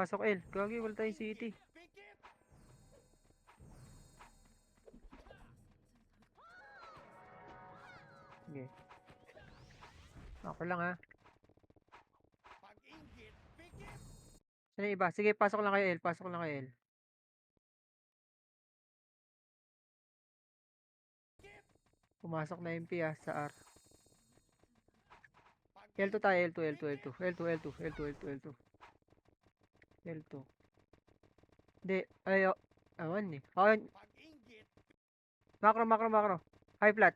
Pasok L. Gagi, wala tayong city. Sige. Ako lang ha. Saan yung iba? Sige, pasok lang kayo L. Pasok lang kayo L. Pumasok na MP sa R. L2 tayo, L2, L2, L2. L2, L2, L2, L2, L2. L2. Hindi, ayaw. Awan eh. Okay. Macro, macro, macro. High flat.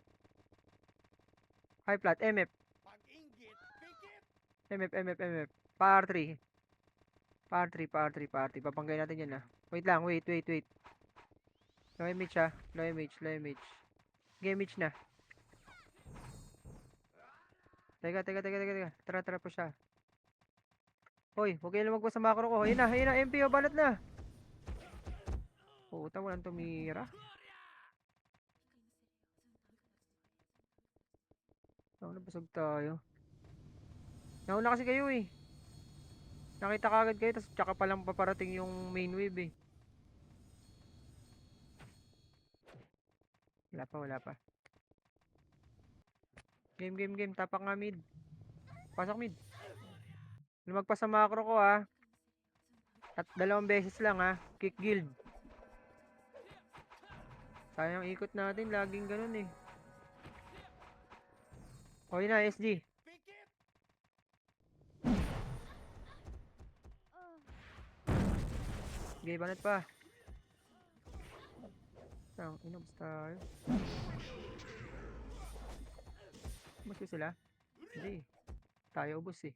High flat. MF. MF, MF, MF. Par 3. Par 3, par 3, par 3. Papanggay natin yan ah. Wait lang, wait. Low image ah. Low image. Game image na. Teka. Tara po siya. Hoy, huwag kayo lumagpas sa macro ko. Ayun na, MP o, balat na. Puta, walang tumira. Nabusog tayo. Nauna kasi kayo eh. Nakita kagad kayo, tapos tsaka palang paparating yung main wave eh. Wala pa. Game. Tapak nga mid. Pasok mid. Lumagpas sa macro ko ah. At 2 beses lang ah. Kick guild. Sayang ikot natin. Laging ganun eh. Okay na, SG. Okay, banat pa. Inobs tayo. Ubus ko sila? Hindi. Tayo ubus eh.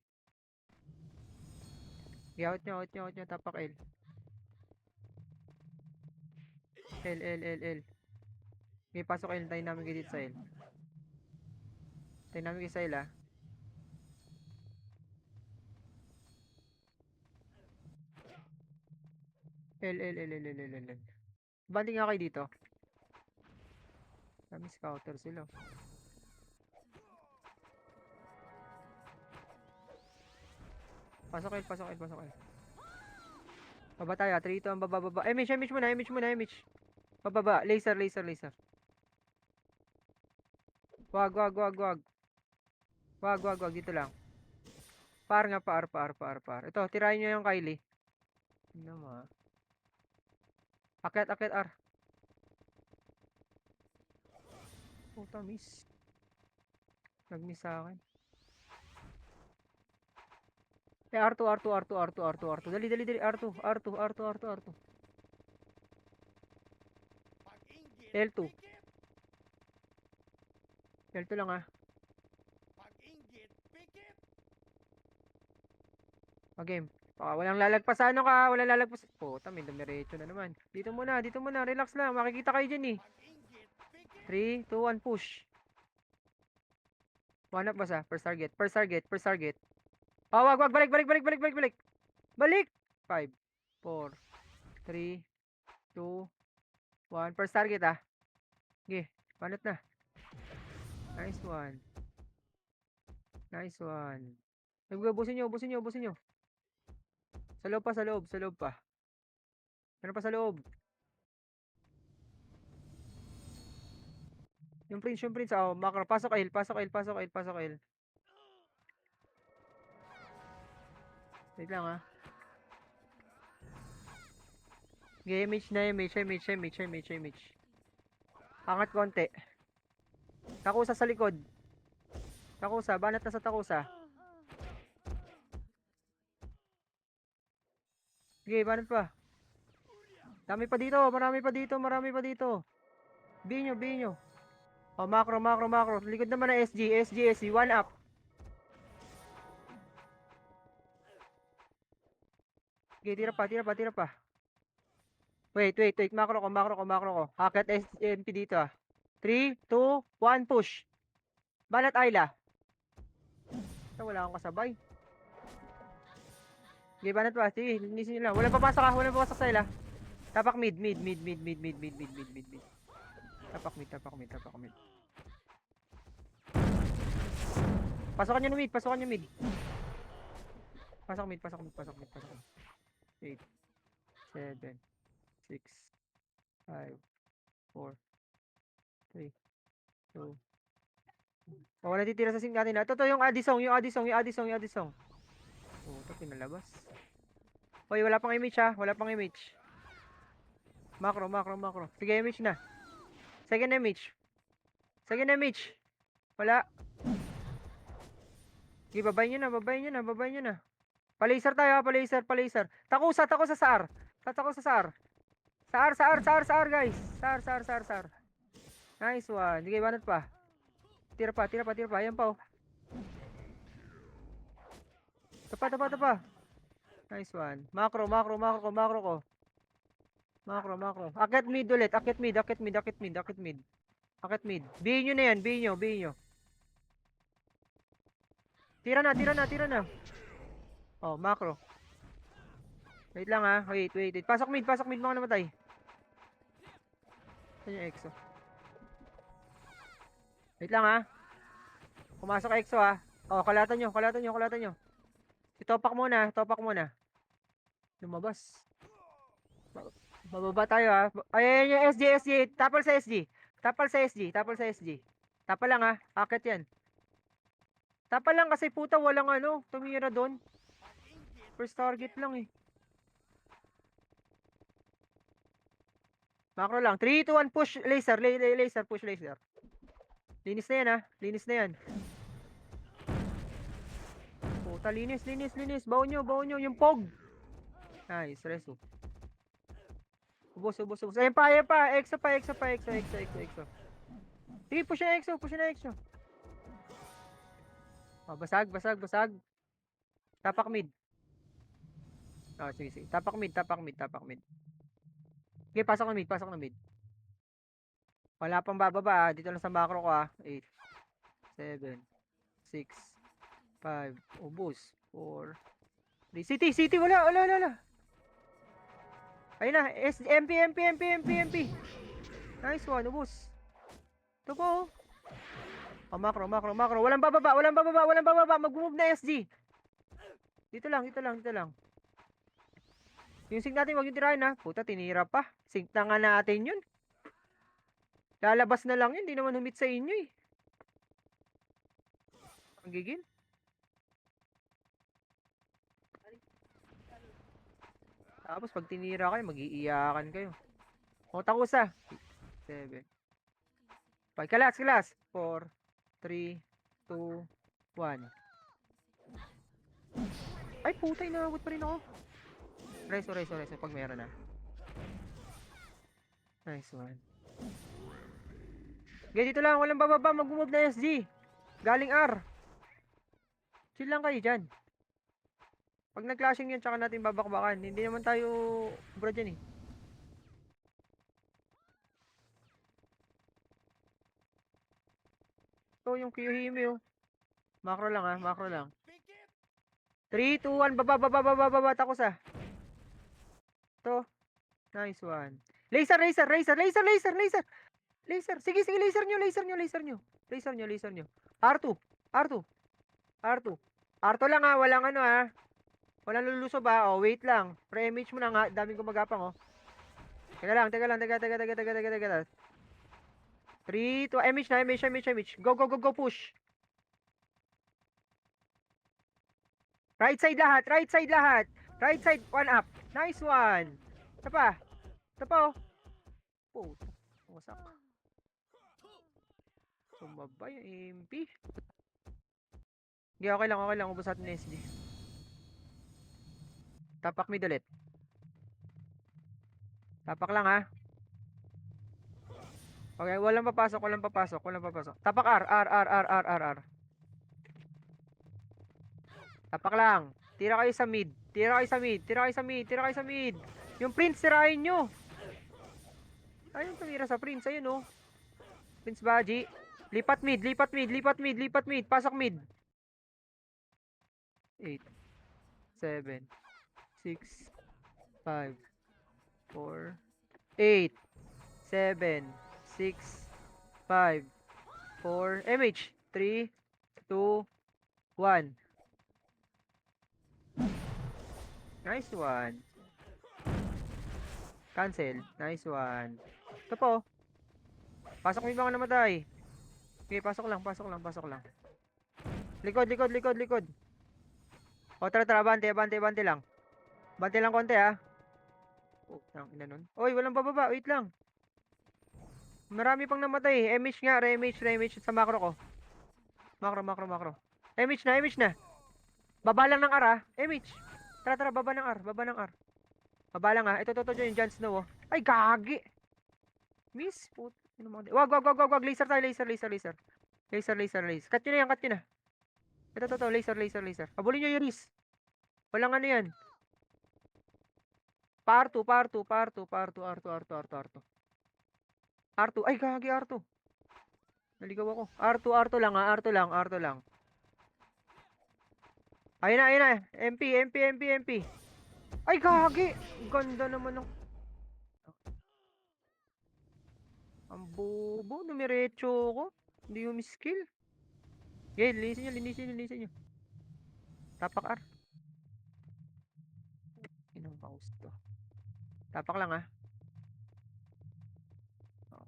Out nyo. Tapak L. L. Okay, pasok L. Tayo namin kayo dito sa L. Tayo namin kayo sa L ah. L. Banding nga kayo dito. Kami scouter sila. Pasok L. Baba tayo. 3, 2, ang baba. Image muna. Pababa. Laser. Wag. Dito lang. Par. Ito, tirahin nyo yung Kylie. Ano ma? Akyat R. Puta, miss. Nag-miss sa akin. R2. Dali. R2. L2. L2 lang ah. Game. Walang lalagpas ano ka. Walang lalagpas. Puta, may dumiretso na naman. Dito muna. Relax lang. Makikita kayo dyan eh. 3, 2, 1, push. One up basta. First target. Oh, wag. Balik. Balik. 5, 4, 3, 2, 1. First target ah. Okay. Banat na. Nice one. Ubusin nyo. Sa loob pa. Meron pa sa loob. Yung prince. Oh, macro. Pasok L. Wait lang ah. Image. Angat konti. Takusa sa likod. Banat na sa Takusa. Okay, banat pa. Marami pa dito. Binyo. Oh, macro. Likod naman na SG. One up. Okay, tira pa. Wait. Macro ko. Hakat SMP dito ah. 3, 2, 1, push. Banat Ayla. Wala akong kasabay. Okay, banat pa. Sige, linisin nyo lang. Walang papasok sa ila. Tapak mid. Tapak mid. Pasokan nyo mid. Pasok mid. 8, 7, 6, 5, 4, 3, 2. Oh, wala titira sa sink natin na. Ito yung Addisong, yung Addisong. Oh, ito pinalabas. Hoy, wala pang image ha. Wala pang image. Macro. Sige, image na. Second image. Wala. Sige, babayin nyo na. Palaser tayo ha, palaser. Takusa sa R. Sa R, guys. Sa R. Nice one. Sige, banat pa. Tira pa. Ayan pa oh. Tapa. Nice one. Macro ko. Macro. Akit mid ulit. Akit mid. Bihin nyo na yan. Bihin nyo. Tira na. Oh, macro. Wait lang ha. Wait. Pasok mid mga namatay. Saan yung EXO? Wait lang ha. Pumasok EXO ha. Oh, kalatan nyo. Topak muna. Lumabas. Bababa tayo ha. Ayan yung SG. Tapal sa SG. Tapal lang ha. Akit yan. Tapal lang kasi puta walang tumira doon. First target lang eh. Macro lang. 3, 2, 1, push laser. Push laser. Linis na yan. Puta, linis. Baon nyo. Yung pog. Nice, reso. Ubos. Ayan pa. Exo. Sige, push na exo. Oh, basag. Tapak mid. Oh, sige. Tapak mid. Okay, pasok na mid. Wala pang bababa ah. Dito lang sa macro ko ah. 8, 7, 6, 5, ubos. 4, 3. City. Wala. Ayun na. MP. Nice one. Ubos. Ito po. Oh, macro. Walang bababa. Mag-move na SG. Dito lang. Yung sync natin, wag yung tirahin ha. Puta, tinira pa. Sync na nga natin yun. Lalabas na lang yun. Hindi naman humit sa inyo eh. Ang gigil. Tapos pag tinira kayo, mag-iiyakan kayo. O, takusa. 7. 5. Kalas. 4, 3, 2, 1. Ay, puta, inaabot pa rin ako. Reso. Pag meron na. Nice one. Okay, dito lang. Walang bababa. Mag-move na SG. Galing R. Chill lang kayo dyan. Pag nag-clashing yun, tsaka natin babakbakan. Hindi naman tayo bro dyan eh. So, yung Kiyohime oh. Macro lang. 3, 2, 1. Baba. Takos ah. Ito. Nice one. Laser. Sige, laser nyo. R2 lang ah. Walang Walang lulusob ah. Oh, wait lang. Pre-image mo na nga. Daming gumagapang oh. Teka lang. 3, 2, image. Go, push. Right side lahat. Right side, 1 up. Nice one. Ito pa oh. Puta. Wasak. Sumabay yung MP. Okay lang. Ubus natin yung SD. Tapak mid ulit. Tapak lang ha. Okay, walang papasok. Tapak R. Tapak lang. Tira kayo sa mid. Yung Prince, tirahin nyo. Ayun, tumira sa Prince. Ayun oh. Prince Baji. Lipat mid. Pasok mid. 8, 7, 6, 5, 4, 8, 7, 6, 5, 4, MH, 3, 2, 1. Nice one. Cancel. Nice one. Ito po. Pasok mo yung mga namatay. Okay, pasok lang, pasok lang, pasok lang. Likod, likod, likod, likod. O, tara, tara, bante, bante, bante lang. Bante lang konti, ha. Oh, tang ina nun. Oy, walang bababa, wait lang. Marami pang namatay. MH nga, remage, remage sa macro ko. Macro, macro, macro. MH na, MH na. Baba lang ng R, ha. MH. Tara, tara, baba ng R, baba ng R. Baba lang, ha. Ito, ito, ito, yung Jon Snow, oh. Ay, gagi. Miss, put. Wag, wag, wag, wag, wag. Laser tayo, laser, laser, laser. Laser, laser, laser. Cut nyo na yan, cut nyo na. Ito, laser, laser, laser. Habulin nyo yung Riz. Walang ano yan. Pa-R2, pa-R2, pa-R2, pa-R2, R2, R2, R2, R2. R2, ay gagi R2. Naligaw ako. R2, R2 lang ha, R2 lang, R2 lang. Ayun na, ayun na. MP, MP, MP, MP. Ay gagi. Ganda naman ng... Ang bobo, numiretso ko. Hindi yung skill. Okay, linisin nyo, linisin nyo, linisin nyo. Tapak R. Inang mouse to. Tapak lang ha.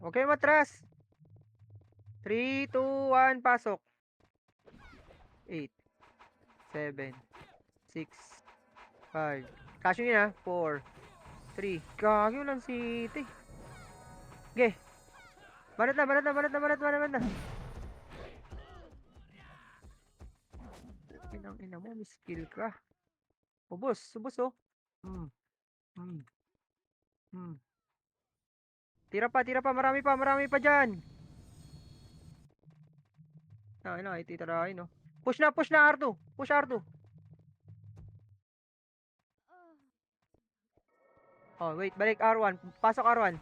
Huwag kayo matras. 3, 2, 1, pasok. 8, 7, 6, 5. Kasyo nyo na. 4, 3. Gagi, walang city. Okay. Banat na, banat na, banat na, banat na, banat na. Inang ina mo, may skill ka. Ubos, ubos oh. Hmm, hmm, hmm. Tira pa, marami pa dyan. Ay na, ititirahin no. Push na R2. Push R2. Oh, wait, balik R1. Pasok R1.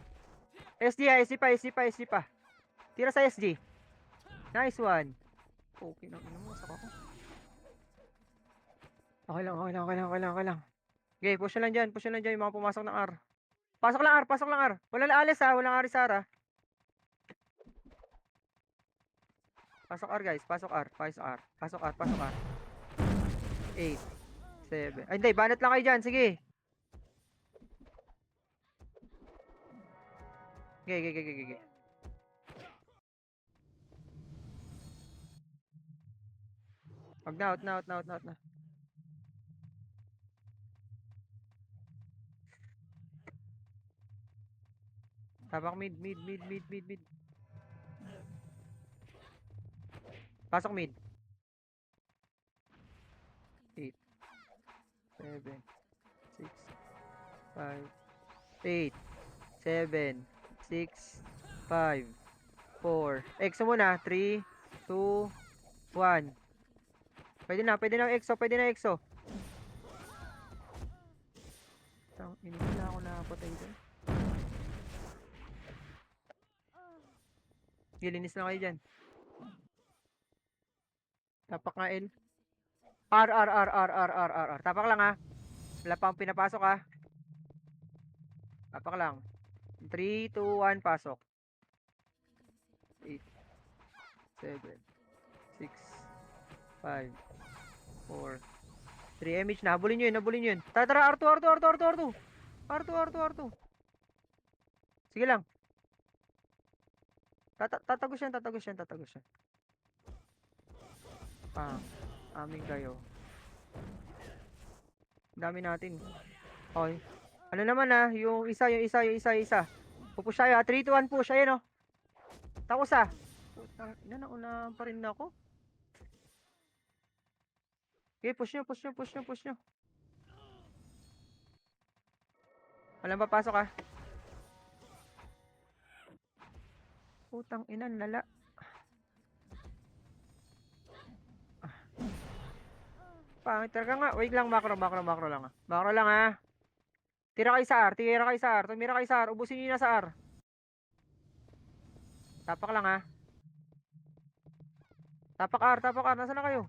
SD ha, SD pa, SD pa, SD pa. Tira sa SG. Nice one. Okay na, ina mo, saka ako. Okay lang, okay lang, okay lang, okay lang, okay lang. Okay, push na lang dyan, push na lang dyan yung mga pumasok ng R. Pasok lang R, pasok lang R. Walang alis ha, walang Arisara. Pasok R guys, pasok R, pasok R, pasok R, pasok R. 8, 7. Ay hindi, banat lang kayo dyan, sige. Okay. Wag na, out na, out na, out na, out na. Tapak mid. Pasok mid. 8, 7, 6, 5, 8, 7, 6, 5, 4. EXO muna. 3, 2, 1. Pwede na EXO, pwede na EXO. Hindi na ako nakapatay dyan. Gilinis na kayo dyan. Tapak nga L. R. Tapak lang ha. Wala pang pinapasok ha. Tapak lang. 3, 2, 1, pasok. 8, 7, 6, 5, 4, 3. MH na. Habulin nyo yun. Tara, R2. Sige lang. Tatagos yan. Pang. Amin kayo. Dami natin. Okay. Ano naman yung isa. Pupush tayo 3, 2, 1 push. Ayan Takos Putang ina, nauna pa rin ako. Okay, push nyo. Walang papasok Putang ina, lala. Pangit talaga nga. Wait lang, macro lang Macro lang Tira kayo sa R. Tumira kayo sa R. Ubusin nyo na sa R. Tapak lang Tapak R. Nasaan na kayo?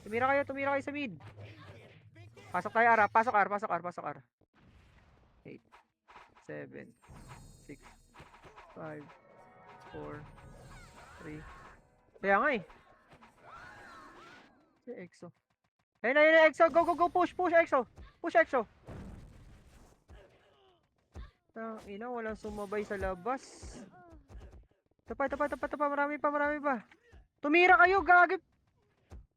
Tumira kayo sa mid. Pasok tayo R. Pasok R. 8, 7, 6, 5, 4, 3. Kaya nga Si EXO. Ayun na, yun na, EXO. Go, go, go. Push, push, EXO. Push, EXO. Ina, walang sumabay sa labas. Ito pa, ito pa, ito pa, ito pa. Marami pa, marami pa. Tumira kayo, gagip.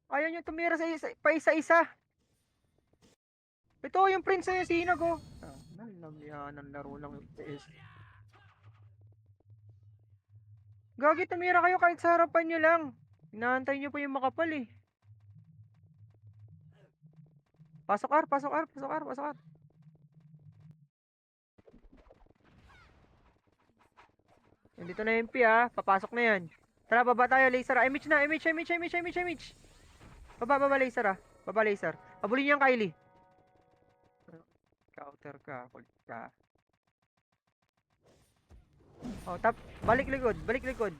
Ayaw nyo tumira sa isa, pa isa-isa. Ito, yung prince na yung sinag, oh. Nalamyan ang laro lang yung PS. Gagi, tumira kayo kahit sa harapan nyo lang. Inaantay nyo pa yung makapal, eh. Pasok R, pasok R, pasok R, pasok R. Nandito na yung MP, ah. Papasok na yan. Tara, baba tayo, laser, ah. Image na, image, image, image, image, image. Baba, baba, laser, ah. Baba, laser. Abulin niyo yung Kylie. Counter ka, kulit ka. Oh, tap. Balik likod, balik likod.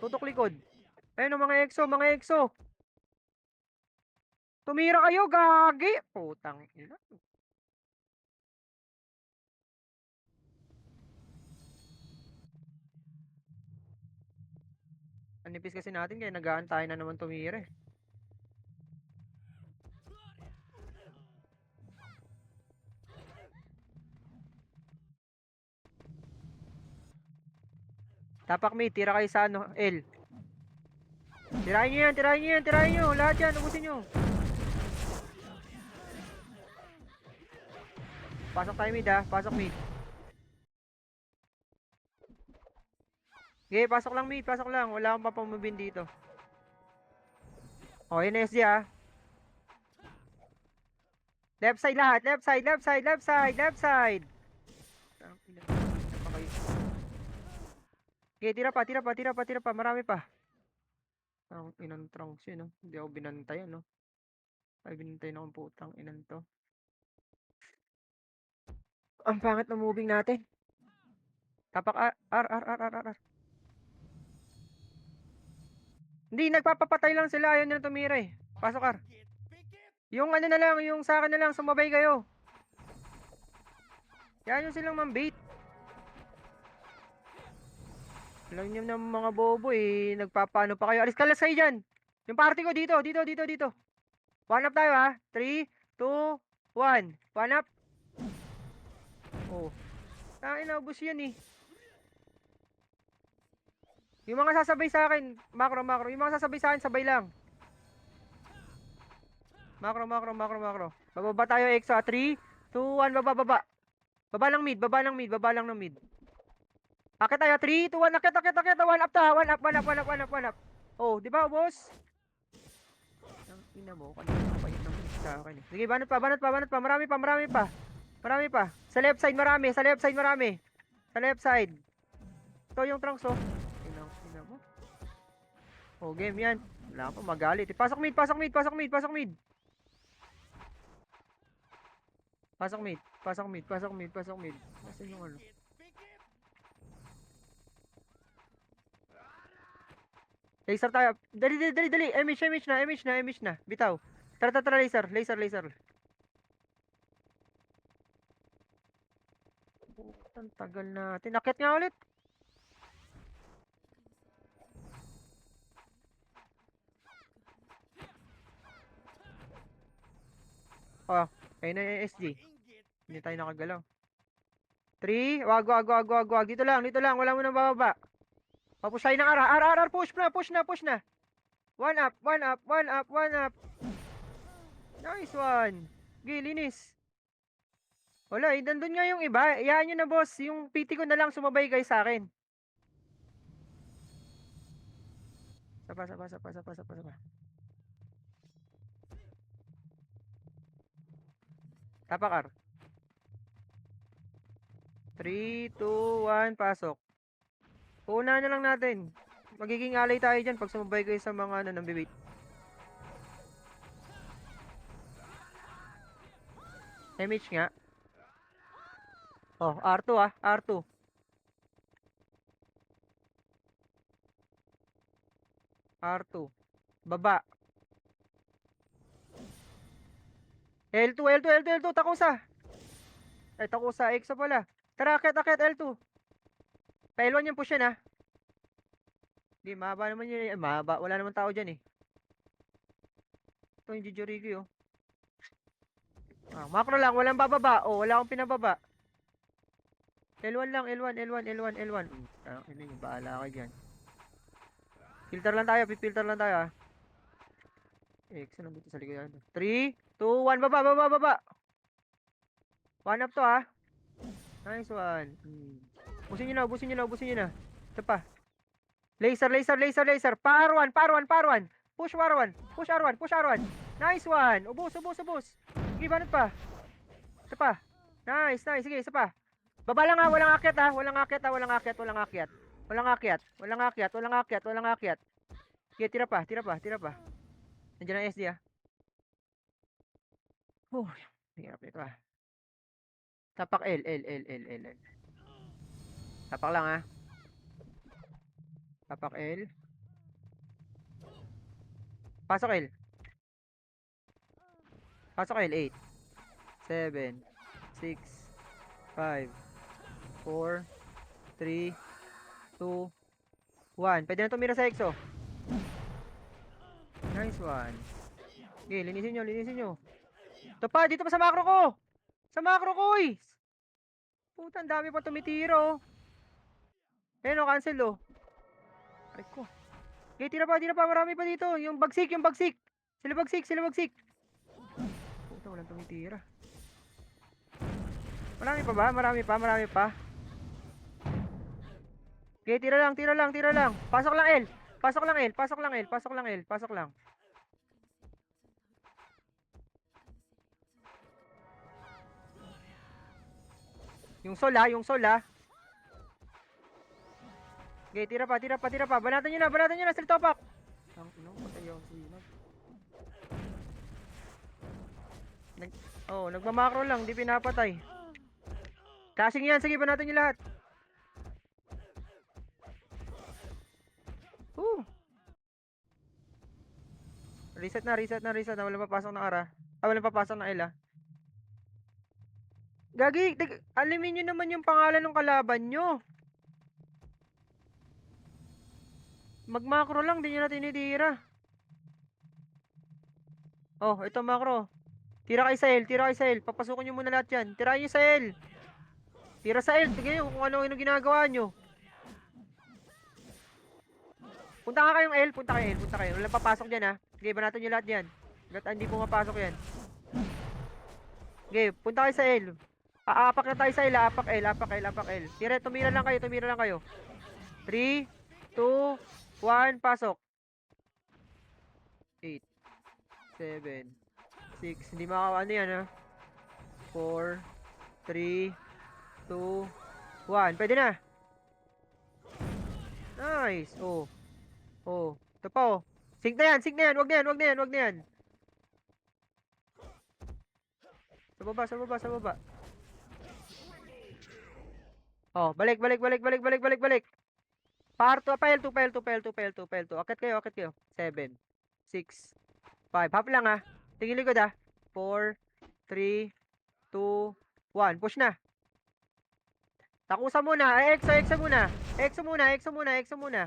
Tutok likod. Ayun, oh, mga EXO, mga EXO. Tumira kayo, gagi. Putang ina. Ang nipis kasi natin kaya nag-aantay na naman tumira, eh. Tapak mid, tira kayo sa ano, L. Tirahin nyo yan, tirahin nyo yan, tirahin nyo. Lahat yan, ubusin nyo. Pasok tayo mid, ah. Pasok mid. Okay, pasok lang mid, pasok lang. Wala akong papamubin dito. Oh, yun SG, ah. Left side lahat, left side, left side, left side, left side. Okay, tira pa, tira pa, tira pa, tira pa. Marami pa. Ang inang trunks yun, no? Hindi ako binantay, no? Ay, binantay na akong putang inan to. Ang pangit ng moving natin. Tapak R, R, R, R, R, R. Hindi, nagpapapatay lang sila. Ayaw nila tumira, eh. Pasok R. Yung ano na lang, yung sa akin na lang, sumabay kayo. Yan yung silang mambait. Alam nyo na mga bobo, eh. Nagpapano pa kayo. Alis kalas kayo dyan. Yung party ko dito, dito, dito, dito. One up tayo, ha. 3, 2, 1. One up. Oh. Inaubos yan, eh. Yung mga sasabay sa akin, macro, macro. Yung mga sasabay sa akin, sabay lang. Macro, macro, macro, macro. Bababa tayo, EXO. 3, 2, 1, baba, baba. Baba lang mid, baba lang mid, baba lang ng mid. Akit tayo, 3, 2, 1, akit, akit, akit. One up ta, one up, one up, one up, one up, one up. Oh, di ba, boss? Ang ina mo, kanina pa yun ng sa akin, eh. Sige, banat pa, banat pa, banat pa. Marami pa, marami pa. Marami pa. Sa left side marami, sa left side marami. Sa left side. Ito yung trunks, oh. Ina mo. Oh, game yan. Wala pa magalit. Pasok mid, pasok mid, pasok mid, pasok mid. Pasok mid, pasok mid, pasok mid, pasok mid. Nasaan yung ano? Laser tayo. Dali, dali, dali, dali. Image, image na, image na, image na. Bitaw. Tara, tara, tara, laser, laser, laser. Ang tagal natin. Akit nga ulit. Oh, ayun na yung SG. Hindi tayo nakagalaw. 3, wag, wag, wag, wag, wag. Dito lang, dito lang. Wala mo nang bababa. Papush tayo ng R, R, R, R, push na, push na, push na. One up, one up, one up, one up. Nice one. Gilinis. Wala, eh, nandun nga yung iba. Iyaan nyo na, boss. Yung PT ko na lang sumabay kayo sa akin. Sapa, sapa, sapa, sapa, sapa, sapa. Tapak R. 3, 2, 1, pasok. Una na lang natin. Magiging alay tayo dyan pag sumabay kayo sa mga ano, nambibit. MH nga. Oh, R2, ah. R2. R2. Baba. L2, L2, L2, L2. Takusa. Ay, takusa. EXO pala. Tara, akit, akit. L2. Pa-L1 yung push yan, ah. Hindi, mahaba naman yun. Mahaba. Wala naman tao dyan, eh. Ito yung Jijoriki, oh. Macro lang, walang bababa. Oh, wala akong pinababa. L1 lang, L1, L1, L1, L1. Ano yun, bahala ka dyan. Filter lang tayo, pipilter lang tayo, ah. X, nandito sa likod yan. 3, 2, 1, baba, baba, baba. 1 up to, ah. Nice one. Ubusin nyo na, ubusin nyo na, ubusin nyo na. Ito pa. Laser, laser, laser, laser. Par 1, par 1, par 1. Push R1, push R1, push R1. Nice one. Ubus, ubus, ubus. Sige, banat pa. Ito pa. Nice, nice. Sige, isa pa. Baba lang, ha, walang akyat, ha. Walang akyat, ha, walang akyat, walang akyat. Walang akyat, walang akyat, walang akyat, walang akyat. Sige, tira pa, tira pa, tira pa. Nandiyan ang SD, ha. Hirap nito, ha. Tapak L, L, L, L, L, L. Tapak lang, ha. Tapak L. Pasok L. Pasok L, 8, 7, 6, 5, 4, 3, 2, 1. Pwede na tumira sa EXO. Nice one. Okay, linisin nyo, linisin nyo. Ito pa, dito pa sa macro ko. Sa macro ko, eh. Puta, ang dami pa tumitira, oh. Ayun, oh, cancel, oh. Ay ko. Okay, tira pa, marami pa dito. Yung bagsik, yung bagsik. Sila bagsik, sila bagsik. Puta, walang tumitira. Marami pa ba? Marami pa, marami pa. Okay, tira lang, tira lang, tira lang. Pasok lang L. Pasok lang L, pasok lang L, pasok lang L, pasok lang. Yung sol, ha, yung sol, ha. Okay, tira pa, tira pa, tira pa. Banatan nyo na, still topak. Ang ino, patay yung sinag. Nagmamakro lang, di pinapatay. Clashing yan, sige, banatan nyo lahat. Reset na, reset na, reset na. Walang papasok na ara. Walang papasok na L, ah. Gagi, alimin nyo naman yung pangalan ng kalaban nyo. Mag-macro lang, di nyo na tinitira. Oh, ito macro. Tira kay Sael, tira kay Sael. Papasukin nyo muna lahat yan. Tira nyo Sael. Tira sa L. Tignan nyo kung ano ginagawa nyo. Punta nga kayong L, punta kayo L, punta kayo. Walang papasok dyan, ha. Sige, banatan nyo lahat yan. Hanggat hindi pumapasok yan. Sige, punta kayo sa L. Aapak na tayo sa L, apak L, apak L, apak L. Tira, tumira lang kayo, tumira lang kayo. 3, 2, 1, pasok. 8, 7, 6, hindi makakaano yan, ha. 4, 3, 2, 1, pwede na. Nice, oh. Oh, ito pa, oh. Sync na yan, sync na yan, wag na yan, wag na yan, wag na yan. Sa baba, sa baba, sa baba. Oh, balik, balik, balik, balik, balik, balik, balik. Par 2, pa L2, pa L2, pa L2, pa L2, pa L2. Akit kayo, akit kayo. 7, 6, 5. Half lang, ha. Tingin likod, ha. 4, 3, 2, 1. Push na. Takusa muna. Ay, EXO, EXO muna. EXO muna, EXO muna, EXO muna.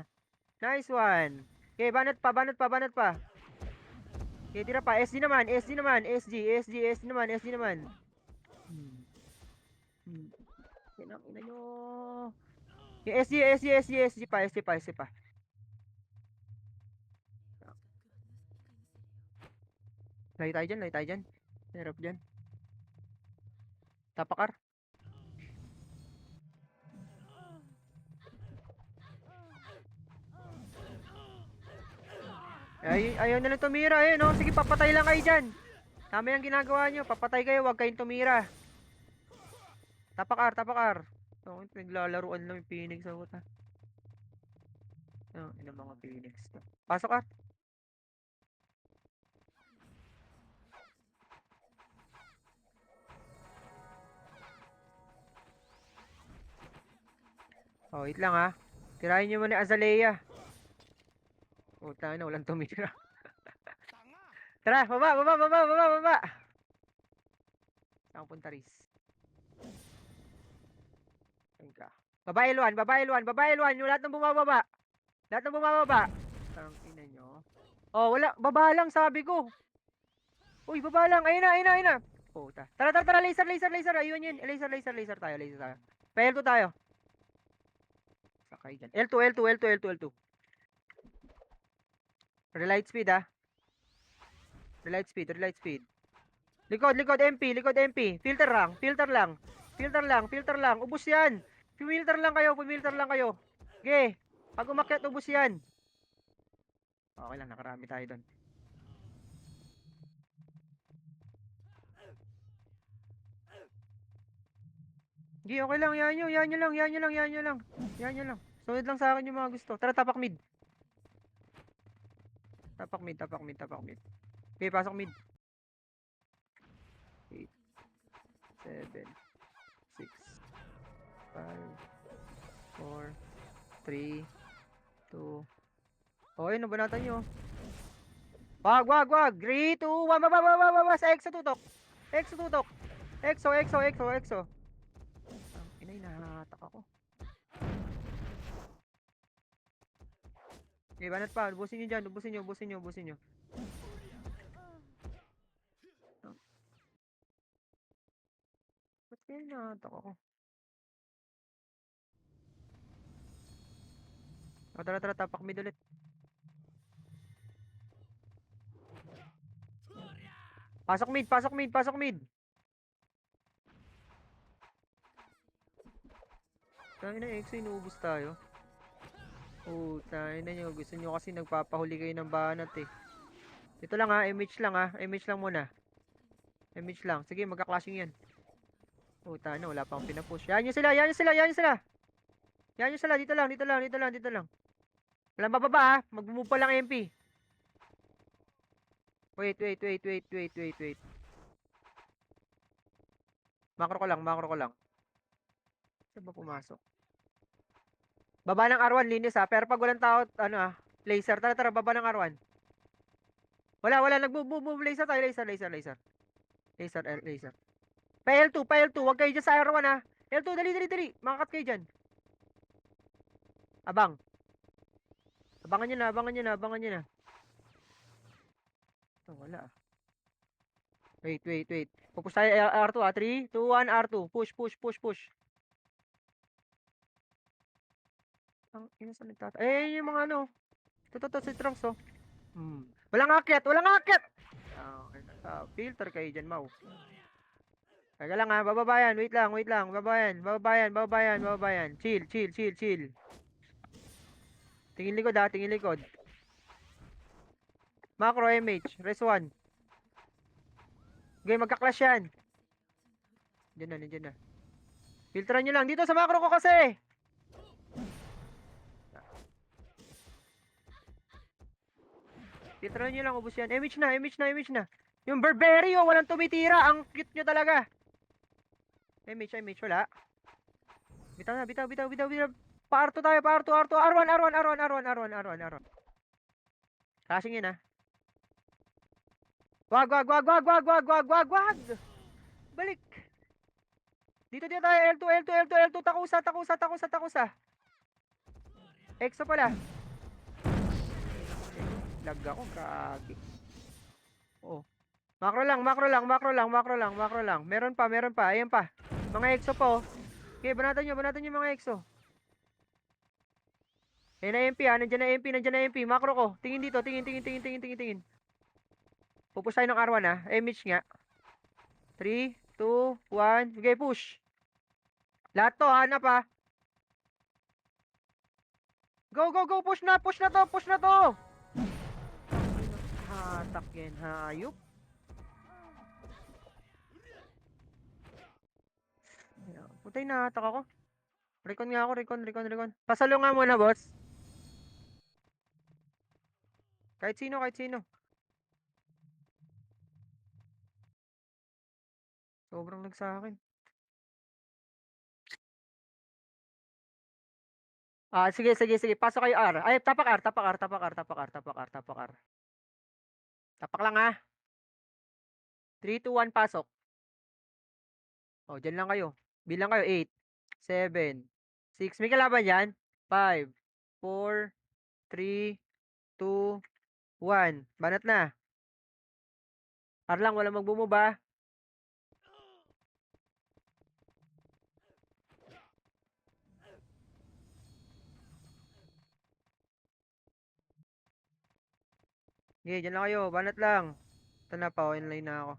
Nice one. Okay, banat pa, banat pa, banat pa. Okay, tira pa. SG naman, SG naman. SG, SG, SG naman, SG naman. Ina nyo. Yung SG, SG, SG, SG pa, SG pa, SG pa. Lay tayo dyan, lay tayo dyan. Hirap dyan. Tapakar. Ay, ayaw na lang tumira eh, no? Sige, papatay lang kayo dyan. Tama yung ginagawa nyo. Papatay kayo, huwag kayong tumira. Tapakar, tapakar. So, naglalaruan lang yung Phoenix sa buta. Ina mga Phoenix. Pasok ka. Oh, wait lang, ha. Tirahin nyo muna Azalea. Oh, tayo na, walang tumira. Tara, baba, baba, baba, baba, baba. Saan punta, Riz? Ayun ka. Babae L1, babae L1, babae L1. Yung lahat ng bumababa. Lahat ng bumababa. Ang ina nyo. Oh, wala. Baba lang, sabi ko. Uy, baba lang. Ayun na, ayun na, ayun na. Puta. Tara, tara, tara. Laser, laser, laser. Ayun yun. Laser, laser, laser tayo. Laser tayo. Pa-L2 tayo. Sakay dyan. L2, L2, L2, L2, L2. Relight speed ah. Relight speed, relight speed. Likod, likod MP, likod MP. Filter lang, filter lang. Filter lang, filter lang. Ubus yan. Filter lang kayo, filter lang kayo. Okay. Pag umakyat, ubus yan. Okay lang, nakarami tayo doon. Sige, okay lang. Yan nyo, yan nyo lang, yan nyo lang, yan nyo lang. Yan nyo lang. Sunod lang sa akin yung mga gusto. Tara, tapak mid. Tapak mid, tapak mid, tapak mid. Okay, pasok mid. 8, 7, 6, 5, 4, 3, 2. Okay, nabanatan nyo. Wag, wag, wag. 3, 2, 1. Baba, baba, baba. Sa EXO tutok. EXO tutok. EXO, EXO, EXO, EXO. Inay, nahatak ako. Okay, banat pa. Ubusin nyo dyan. Ubusin nyo, ubusin nyo, ubusin nyo. Ba't kaya nahatak ako? O, tara, tara. Tapak mid ulit. Pasok mid, pasok mid, pasok mid. Tayo na, EXO. Inuubos tayo. Oh, tayo na nyo. Gusto nyo kasi nagpapahuli kayo ng banat eh. Ito lang ha. MH lang ha. MH lang muna. MH lang. Sige, magka-clashing yan. Oh, tayo na. Wala pang pinapush. Yan nyo sila, yan nyo sila, yan nyo sila. Yan nyo sila. Dito lang, dito lang, dito lang, dito lang. Walang bababa ha. Mag-move pa lang MP. Wait, wait, wait, wait, wait, wait, wait. Macro ko lang, macro ko lang. Saan ba pumasok? Baba ng R1, linis ha. Pero pag walang tao, ano ah, laser. Tara, tara, baba ng R1. Wala, wala. Nag-move, laser tayo. Laser, laser, laser. Laser, laser. Pa L2, pa L2. Huwag kayo dyan sa R1 ha. L2, dali, dali, dali. Makakat kayo dyan. Abang. Abangan nyo na, abangan nyo na, abangan nyo na. Ito, wala ah. Wait, wait, wait. Pupush tayo R2 ah. 3, 2, 1, R2. Push, push, push, push. Ang ina sa nagtata. Eh, yung mga ano. Ito, si Trunks oh. Walang akyat, walang akyat! Filter kayo dyan, Mau. Teka lang ha, bababayan, wait lang, wait lang. Bababayan, bababayan, bababayan, bababayan. Chill, chill, chill, chill. Tingin likod ha, tingin likod. Macro MH, res 1. Okay, magka-clash yan. Diyan na, diyan na. Filteran nyo lang. Dito sa macro ko kasi. Filteran nyo lang, ubos yan. MH na, MH na, MH na. Yung Burberry oh, walang tumitira. Ang cute nyo talaga. MH, MH, wala. Bitaw na, bitaw, bitaw, bitaw, bitaw. Pa-R2 tayo, pa-R2, R2, R1, R1, R1, R1, R1, R1, R1. Crashing yun ah. Wag, wag, wag, wag, wag, wag, wag, wag, wag. Balik. Dito tayo, L2, L2, L2, L2, takusa, takusa, takusa, takusa. Exo pala. Lag ako, kagi. Oh. Macro lang, macro lang, macro lang, macro lang, macro lang. Meron pa, meron pa. Ayan pa. Mga exo po. Okay, banatan nyo mga exo. Ayan na MP ha, nandiyan na MP, nandiyan na MP. Macro ko. Tingin dito, tingin, tingin, tingin, tingin, tingin, tingin. Pupush tayo ng R1 ha. MH nga. 3, 2, 1. Okay, push. Lahat to, hanap ha. Go, go, go. Push na, push na to, push na to. Hatak yan, hayop. Putay na hatak ako. Recon nga ako, recon, recon, recon. Pasalo nga muna, boss. Kahit sino, kahit sino. Sobrang lag sa akin. Sige, sige, sige. Pasok kayo R. Ay, tapak R, tapak R, tapak R, tapak R, tapak R, tapak R. Tapak lang ha. 3, 2, 1, pasok. Oh, dyan lang kayo. Bilang kayo. 8, 7, 6. May kalaban yan. 5, 4, 3, 2, 1. Banat na. R lang, walang mag-move ah. Okay, dyan lang kayo. Banat lang. Ito na pa, inline na ako.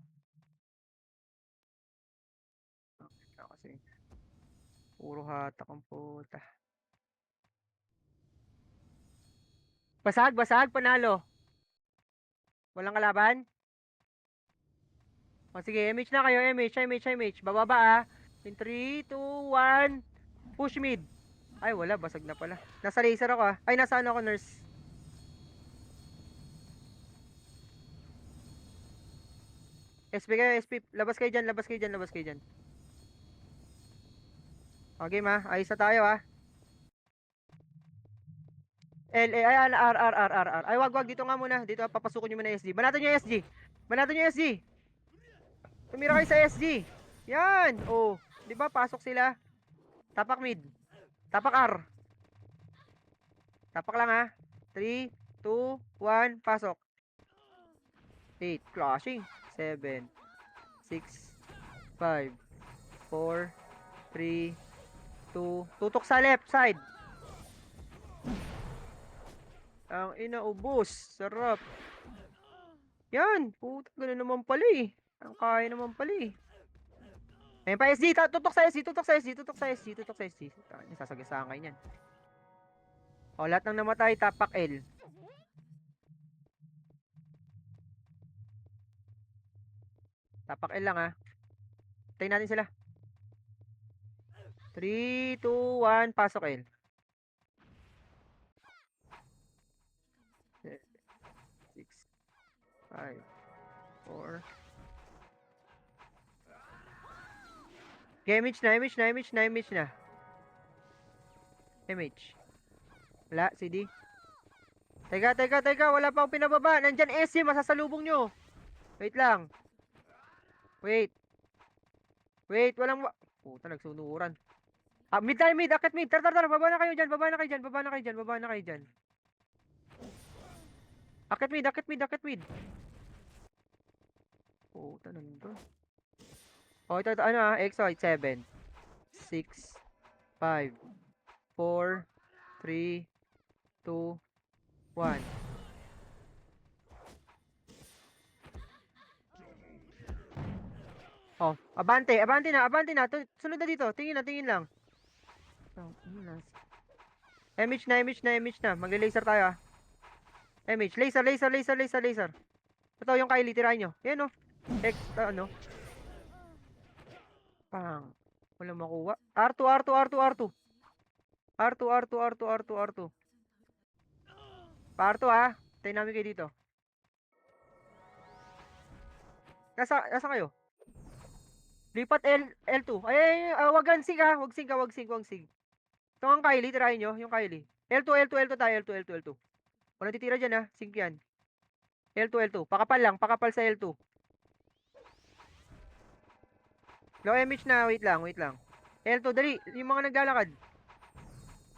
Kasi puro hatak ang puta. Basag, basag, panalo. Walang kalaban? O sige, MH na kayo, MH. Bababa ah. In 3, 2, 1. Push mid. Ay, wala, basag na pala. Nasa laser ako ah. Ay, nasa ano ako, nurse. SP kayo, SP. Labas kayo dyan, labas kayo dyan, labas kayo dyan. Okay ma, ayos na tayo ah. L, ay, R. Ay, wag, dito nga muna. Dito, papasukin nyo muna yung SG. Banatan nyo yung SG. Banatan nyo yung SG. Tumira kayo sa SG. Yan. Oh, di ba pasok sila? Tapak mid. Tapak R. Tapak lang ha. 3, 2, 1, pasok. 8, clashing. 7, 6, 5, 4, 3, 2, tutok sa left side. Ang inaubos. Sarap. Yan. Puta, gano'n naman pala eh. Ang kaya naman pala eh. Ayun pa SG. Tutok sa SG. Tutok sa SG. Tutok sa SG. Tutok sa SG. Sasagasangay yan. O, lahat ng namatay. Tapak L. Tapak L lang ha. Tayo natin sila. 3, 2, 1. Pasok L. 6, 5, 4. Image na. Image. Wala, CD. Teka. Wala pa akong pinababa. Nandyan SC. Masasalubong nyo. Wait lang. Wait. Walang... Puta, nagsunuran. Ah, mid. Akit mid. Tara. Baba na kayo dyan. Akit mid. Puta, nandun. Oh, ito. Ano ah? Exoid. 7, 6, 5, 4, 3, 2, 1. Oh, abante na. Sunod na dito. Tingin lang. Oh, image na. Magle-laser tayo ah. Image, laser. Ito yung Kylie, tirahin nyo. Yan oh. Ano? Pang. Wala makuha. R2. Pa-R2 ah. Tayo namin kayo dito. Nasa kayo? Lipat L2. Ay, wag sig ah. Wag sig. Ito ang Kylie, tirahin nyo. Yung Kylie. L2 tayo. L2. Walang titira dyan ah. Sync yan. L2. Pakapal sa L2. Low image na. Wait lang. L2, dali. Yung mga naglalakad.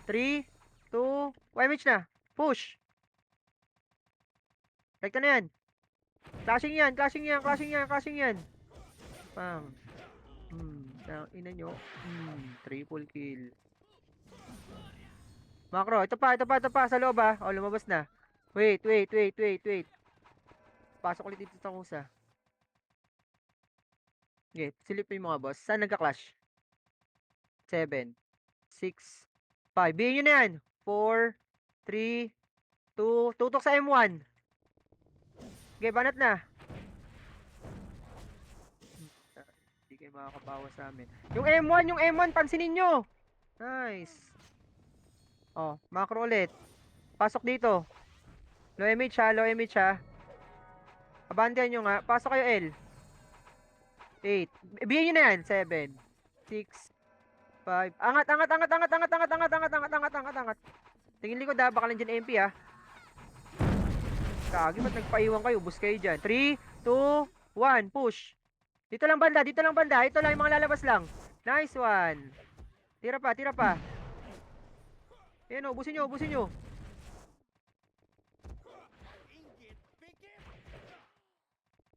3, 2, image na. Push. Rekta na yan. Clashing yan. Pang. Ina nyo. Triple kill. Macro. Ito pa. Sa loob ah. O, lumabas na. Wait. Pasok ulit dito sa kusa. Okay, silipin mo mga boss. Saan nagka-clash? 7, 6, 5. Bigyan nyo na yan. 4, 3, 2. Tutok sa M1. Okay, banat na. Hindi kayo makakabawa sa amin. Yung M1, pansinin nyo. Nice. Oh, macro ulit. Pasok dito. Low image ha. Abantihan nyo nga. Pasok kayo L. 8. Bigyan nyo na yan. 7, 6, 5. Angat. Tingin likod ha. Baka nandiyan MP ha. Kagi, ba't nagpaiwan kayo? Bus kayo dyan. 3, 2, 1. Push. Dito lang banda. Ito lang yung mga lalabas lang. Nice one. Tira pa. Ayan o, ubusin nyo.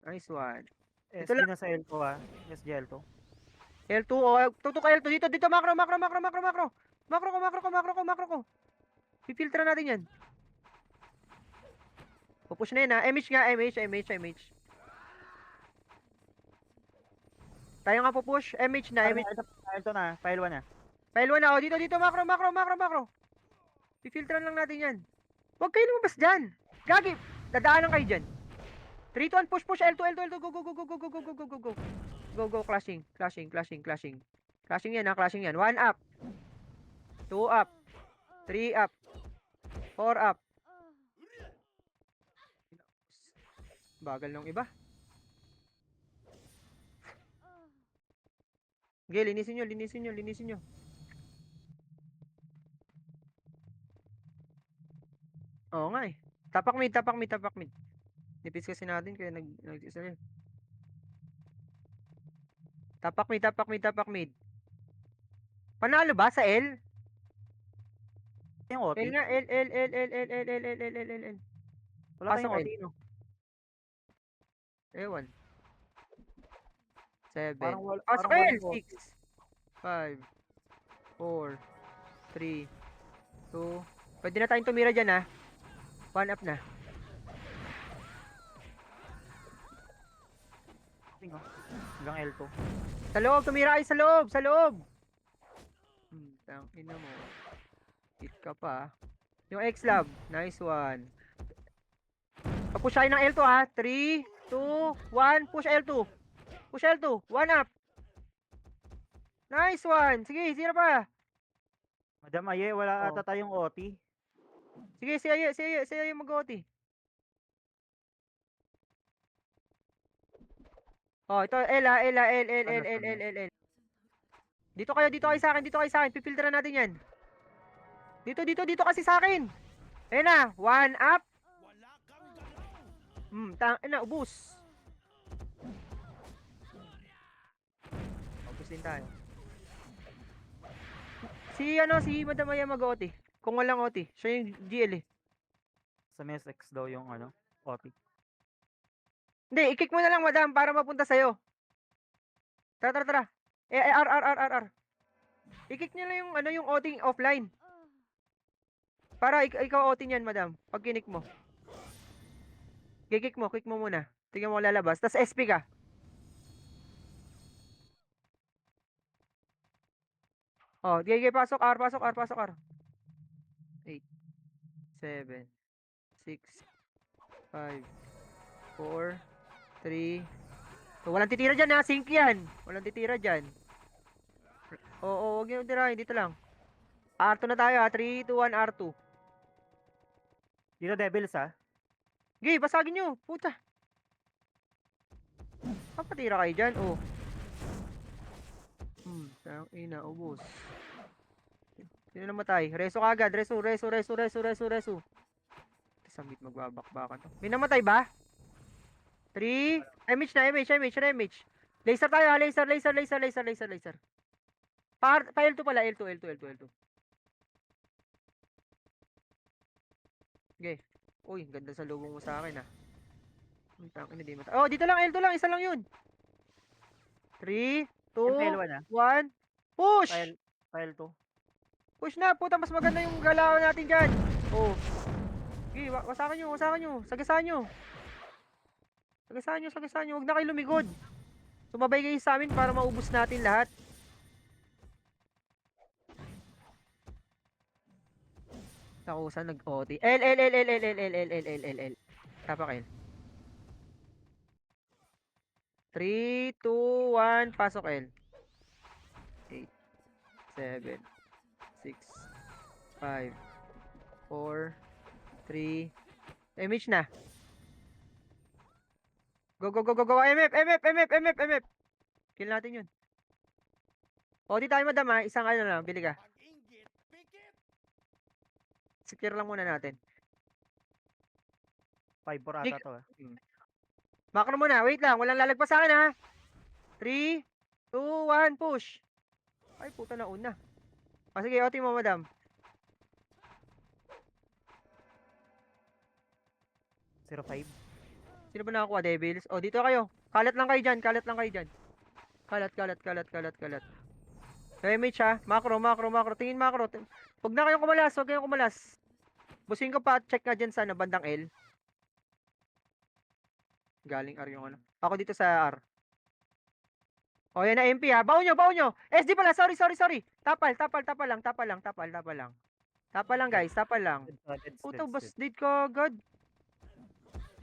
Nice one. Ito SG lang. na sa L2 ah. SG L2. L2, tutok ka L2. Dito, macro. Macro ko. Pipiltra natin yan. Pupush na yun ha. MH nga, MH. Tayo nga pupush. MH na, MH. L2 na. File 1 na. File 1 na. Dito, macro. Pipiltran lang natin yan. Huwag kayo lumabas dyan. Gagi. Dadaanan kayo dyan. 3, 2, 1, push. L2. Go. Clashing yan ha. 1 up. 2 up. 3 up. 4 up. Bagal ng iba. Okay, linisin nyo. Oo nga eh. Tapak mid. Nipis kasi natin kaya nag-isa yun. Tapak mid. Panalo ba sa L? Yung OT. L nga, L. Wala Pasok tayong OT. L. Ewan. 7. Pasok parang L. walang OT. 6. 5. 4. 3. 2. Pwede na tayong tumira dyan ha. 1 up na. Hanggang L2. Sa loob, tumira kayo sa loob. Tangina mo. Hit ka pa. Yung X-Lab. Nice one. Papushahin ng L2 ha. 3, 2, 1. Push L2. 1 up. Nice one. Sige, sino pa? Madam Aye, wala ata tayong OT. Sige, siya yung mag-OT. Ito, L. Dito kayo sa akin. Pipiltera natin yan. Dito kasi sa akin. Ayun na, 1 up. Ubus. Ubus din tayo. Si Madam Aya mag-OT. Kung walang OT, siya yung GL eh. Sa MESX daw yung OT. Hindi, i-kick mo na lang Madam para mapunta sa'yo. Tara. R. I-kick niyo lang yung OT offline. Para ikaw OT niyan Madam. Pag kinik mo. Kick mo muna. Tingnan mo lalabas. Tapos SP ka. Pasok R. 8, 7, 6, 5, 4, 3. Walang titira dyan ha. Sync yan. Walang titira dyan. Huwag nyo tirahin. Dito lang. R2 na tayo ha. 3, 2, 1, R2. Dito Devils ah. Okay, basagin nyo. Puta. Papatira kayo dyan. Tangina, ubos. Sino namatay? Reso kagad. Reso. Samit magbabakbakan to. May namatay ba? 3. MH. Laser tayo ha. Laser. Pa L2 pala. L2. Okay. Uy, ganda sa lubong mo sa akin ha. Hindi mata. Dito lang. L2 lang. Isa lang yun. 3, 2, 1. Push! File 2. Push na. Puta, mas maganda yung galaw natin dyan. Okay, wasakan nyo. Sagasaan nyo. Huwag na kayo lumigod. Sumabay kayo sa amin para maubos natin lahat. Takusan nag-OT. L. Tapak L. 3, 2, 1. Pasok L. 8, 7, 6, 5, 4, 3. MH na. Go. MF. Kill natin yun. OT tayo Madam ha. Isang lang. Bili ka. Secure lang muna natin. 5-4 ata to ah. Macro muna. Wait lang. Walang lalagpas sa akin ha. 3, 2, 1. Push. Ay puta na una. Sige, OT mo Madam. 0-5. Sino ba nakakuha? Devils? O, dito kayo. Kalat lang kayo dyan. Kalat lang kayo dyan. Kalat, kalat, kalat, kalat, kalat. MH ha. Macro, macro, macro. Tingin macro. Huwag na kayong kumalas. Huwag kayong kumalas. Busing ko pa. Check nga dyan sa ano, bandang L. Galing R yung ano. Ako dito sa R. O, yan na MP ha. Baon nyo, baon nyo. SD pala. Sorry, sorry, sorry. Tapal, tapal, tapal lang. Tapal lang, tapal, tapal lang. Tapal lang guys. Tapal lang. Puto, boss. Did ko, God.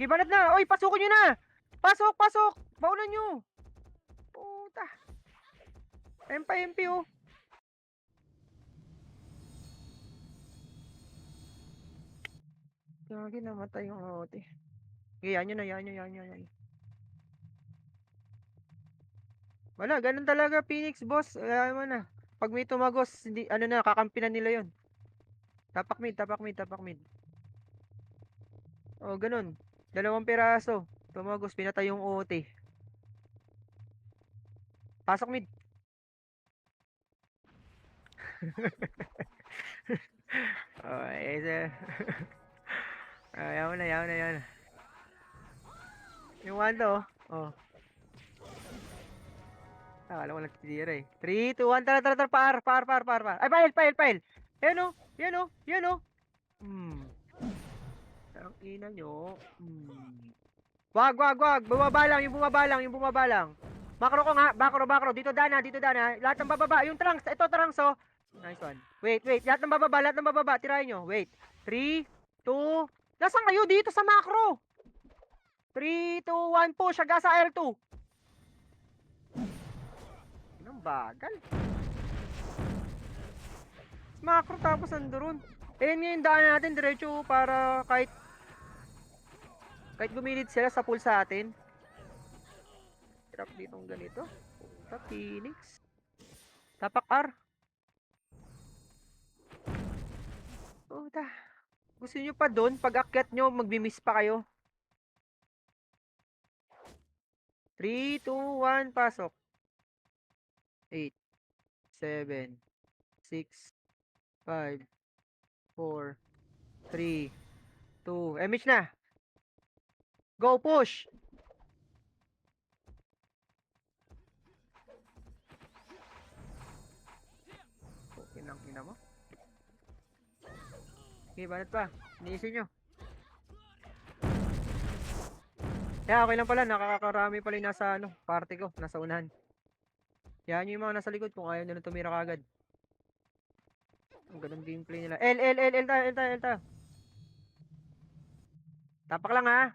Gibanat na. Oy, pasukin nyo na. Pasok, pasok. Baunan nyo. Puta. MP oh. Gagi, namatay yung OT. Okay, yan nyo na, yan nyo, yan nyo, yan. Wala, ganun talaga, Phoenix, boss. Alam mo na. Pag may tumagos, hindi, ano na, kakampi na nila yon. Tapak mid, tapak mid, tapak mid. Oh, ganun. 2 piraso. Tumagos, pinatay yung OT. Pasok mid. Oh, sir. Ayaw na, ayaw na, ayaw na. Yung one to, oh. Alam ko nagtitira eh. 3, 2, 1, tara, tara, tara, par. Ay, pail. Yan o, yan o, yan o. Ang ina nyo. Wag. Bumaba lang. Makro ko nga, bakro. Dito dana. Lahat ng bababa. Yung trunks, ito trunks oh. Nice one. Wait. Lahat ng bababa. Tirahin nyo. Wait. 3, 2. Nasaan kayo dito sa macro? 3, 2, 1 push. Haga sa L2. Anong bagal? Macro tapos nandoon. Ayan nga yung daan natin diretso para kahit gumilid sila sa pool sa atin. Hirap ditong ganito. Puta, Phoenix. Tapak R. Puta. Gusto nyo pa doon? Pag akyat nyo, magbi-miss pa kayo. 3, 2, 1, pasok. 8, 7, 6, 5, 4, 3, 2. MH na. Go, push. Kinang-ina mo. Okay, banat pa. Iniisin nyo. Kaya okay lang pala, nakakarami pala yung nasa party ko, nasa unahan. Yan yung mga nasa likod kung ayaw nila tumira kagad. Ang ganun gameplay nila. L tayo. Tapak lang ha.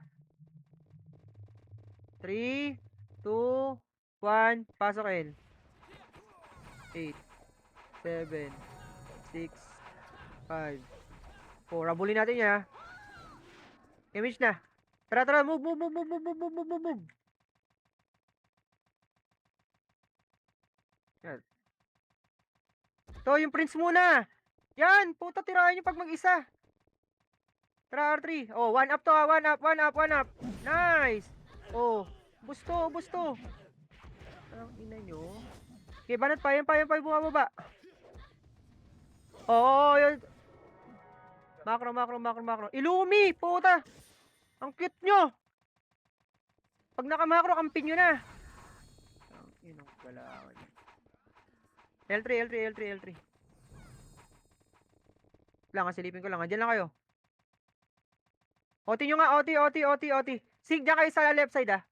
3, 2, 1, pasok L. 8, 7, 6, 5, 4. Rabulin natin yan ha. Image na. Tara, move. Yan. To, yung prince muna. Yan, puta, tirahin nyo pag mag-isa. Tara, R3. Oh, 1 up to ha. 1 up. Nice. Oh, busto. Ang ina nyo. Okay, banat pa. Yan pa bumababa. Oo, yun. Macro. Illumi, puta. Ang cute nyo. Pag naka-macro, kampin nyo na. Ang inong galawan. L3. Lang, silipin ko lang. Andiyan lang kayo. OT nyo nga, OT. Sig, dyan kayo sa left side ah.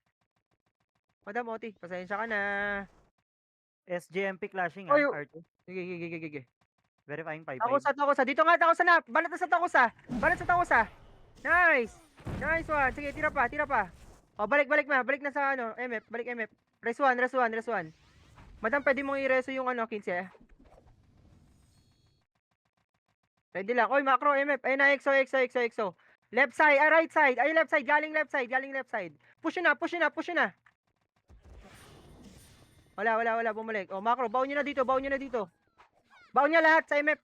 Madam OT, pasensya ka na. SJMP clashing Oy, R2. Sige. Verifying 5. Takusa. Dito nga, takusa na. Balat sa takusa. Nice one. Sige, tira pa. O, balik na sa MF. Balik MF. Res 1. Madam, pwede mong i-reso yung 15. Pwede lang. Oy, macro MF. Ayun na, EXO. Left side, right side. Ay, left side. Galing left side. Push na. Wala. Bumalik. O, macro. Baon nyo na dito. Baon niya lahat sa MF.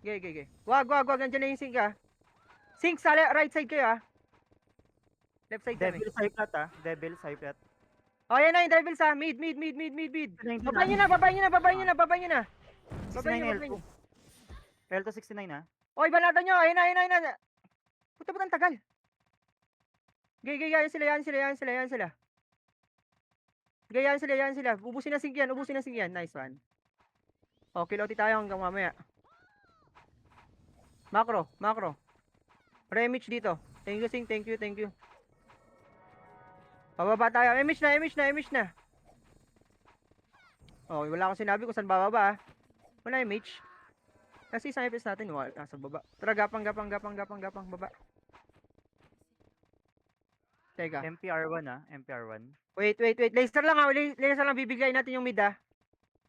Okay. Wag. Nandiyan na yung sink ah. Sink sa right side kayo ah. Left side kami. Devil side flat. Oh, yan na yung devils ah. Mid. Babayin nyo na. L2 69 ha. Oy, banatan nyo. Ayun na. Puta ba't ang tagal? Yan sila, yan sila, yan sila, yan sila. Yan sila, yan sila. Ubusin na sink yan, ubusin na sink yan. Nice one. Okay, loti tayo hanggang mamaya. Macro, macro. Remage dito. Thank you, sink. Thank you, thank you. Pababa tayo. Image na, image na, image na. Oh, wala akong sinabi kung saan bababa. Wala image. Kasi isang FPS natin, wala, nasa baba. Tara, gapang, baba. Teka. MPR1 MPR1. Wait. Laser lang laser lang, bibigay natin yung mid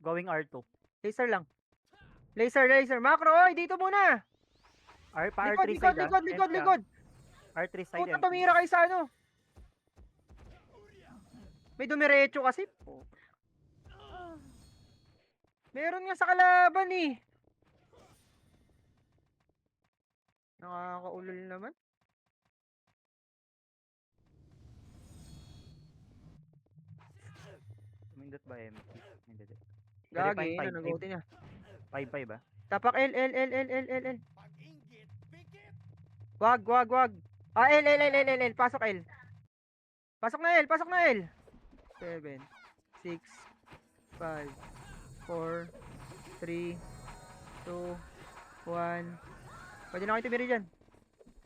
Going R2. Laser lang. Laser. Macro, oy, dito muna. R3 side Likod. R3 side Puta, MP. tumira kayo sa ano. May dumiretso kasi. Oh. Meron nga sa kalaban eh. Nakakaulol naman. Mindot ba MP? Hindi. Gagi, nag-OT na. 5-5 Tapak L. Wag. L. Pasok L. Pasok na L. 7, 6, 5, 4, 3, 2, 1. Pwede na kayo tumiri dyan.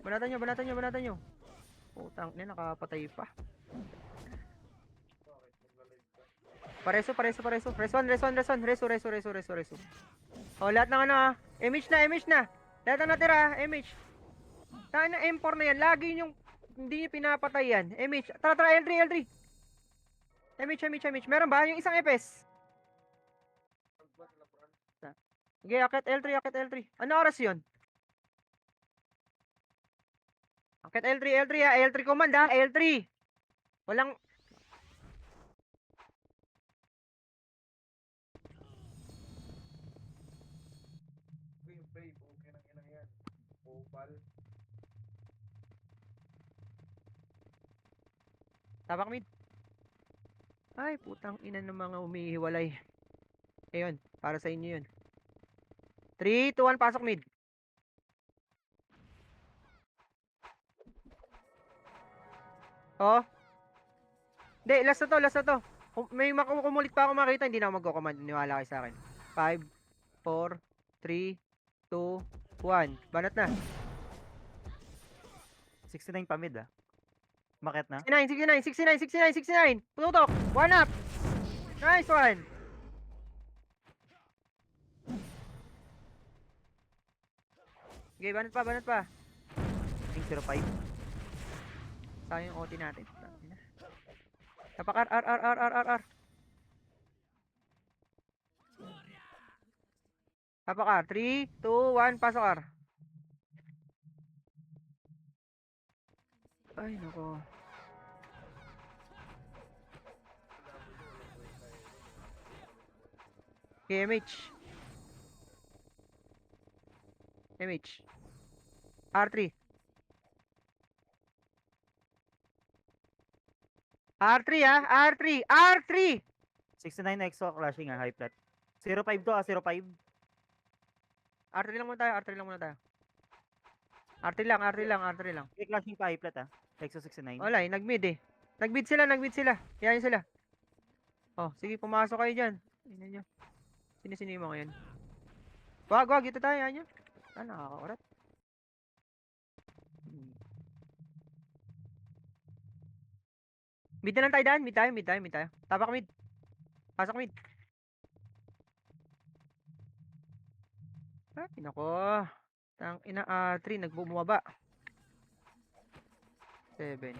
Banatan nyo. Putang ina, nakapatay pa. Pareso. Res 1. Reso. Oh, lahat ng ano Image na. Lahat ng natira, image. Tayo na M4 na yan. Lagi yung hindi nyo pinapatay yan. Image. Tara, L3. Image. Meron ba? Yung isang FPS. Okay, akit L3. Ano oras yun? Akit L3 L3 command L3. Walang... Tapak mid. Ay, putang ina ng mga umihiwalay. Ayun, para sa inyo yun. 3, 2, 1, pasok mid. Oh. Hindi, last na to. May kumulit pa ako makita, hindi na ako magko-command. Niwala kayo sa akin. 5, 4, 3, 2, 1. Banat na. 69 pa mid Maket na. 69. Tutok. 1 up. Nice one. Okay, banat pa. 05. Sayang yung OT natin. Tapak R. Tapak R. 3, 2, 1, pasok R. Ay, nako. Okay, MH. R3. R3. 69 EXO clashing high flat. 05 to 05. R3 lang muna tayo. R3 lang. Okay, clashing pa high flat EXO 69. Wala eh, nag-mid eh. Nag-mid sila. Yan sila. Oh, sige, pumasok kayo dyan. Tingnan nyo. Sino yung mga yan? Wag, ito tayo, yan nyo. Nakakakurat. Mid na lang tayo daan, mid tayo. Tapak mid. Pasok mid. Ay, nako. Tang ina R3, nagbumaba. 7,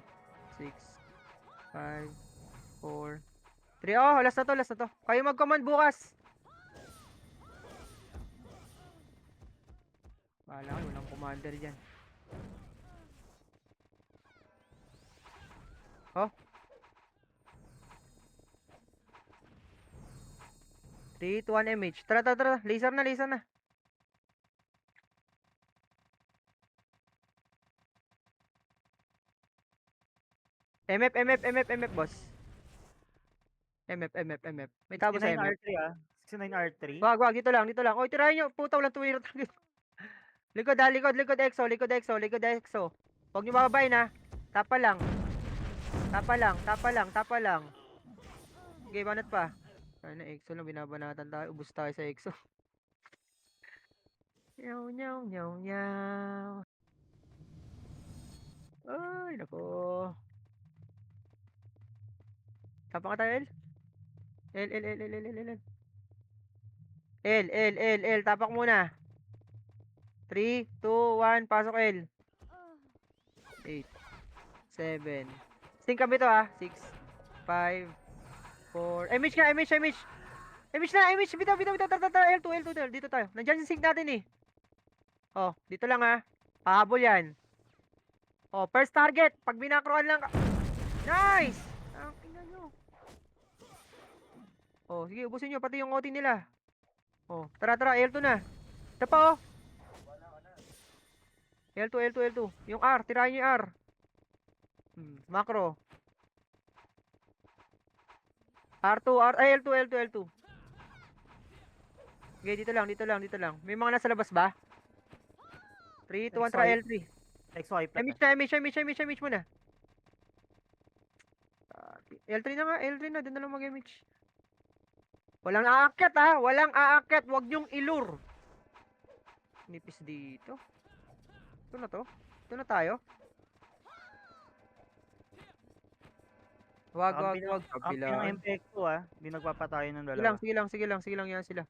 6, 5, 4, 3. Oh, last na to. Kayo mag-command bukas. Wala ko, walang commander dyan. Oh. 3, 2, 1 MH. Tara. Laser na. MF, boss. MF. May tabo sa 69 MF. R3 69 R3. Wag, dito lang. Oy, tirahin nyo. Puta, walang tuwirot. Likod EXO. Huwag niyo bababain ha. Tapa lang. Tapa lang, tapa lang, tapa lang. Okay, banat pa. Sana EXO lang, binabanatan tayo. Ubus tayo sa EXO. Nyaw, nyaw, nyaw, nyaw. Ay, nako. Tapa ka tayo, L. L, L, L, L, L, L, L. L, L, L, L. Tapak muna. 3, 2, 1. Pasok, L. 8, 7. Sting kami to ha. 6, 5, 4. Image nga, image, image. Image na, image. Bitaw, bitaw, bitaw. Tara, tara, L2, L2, L2. Dito tayo. Nandiyan yung sync natin eh. Oh, dito lang ha. Pahabol yan. Oh, first target. Pag binakroan lang. Nice! Ang ina nyo. Oh, sige, ubusin nyo. Pati yung OT nila. Oh, tara, tara. L2 na. Ito pa oh. L2, L2, L2. Yung R. Tirahin nyo yung R. Macro. R2, R. Ay, L2, L2, L2. Okay, dito lang, dito lang, dito lang. May mga nasa labas ba? 3, 2, 1, try L3. EXO high plat. Image na, image, image, image, image muna. L3 na nga, L3 na. Doon na lang mag-image. Walang aakyat ha. Walang aakyat. Huwag nyong ilur. Nipis dito. Ito na to. Ito na tayo. Wag, wag, wag. Ang Kabilaan. MPX2 ah. Hindi nagpapatayo ng Sige lang, dalawa. sige lang, sige lang, sige lang yan sila.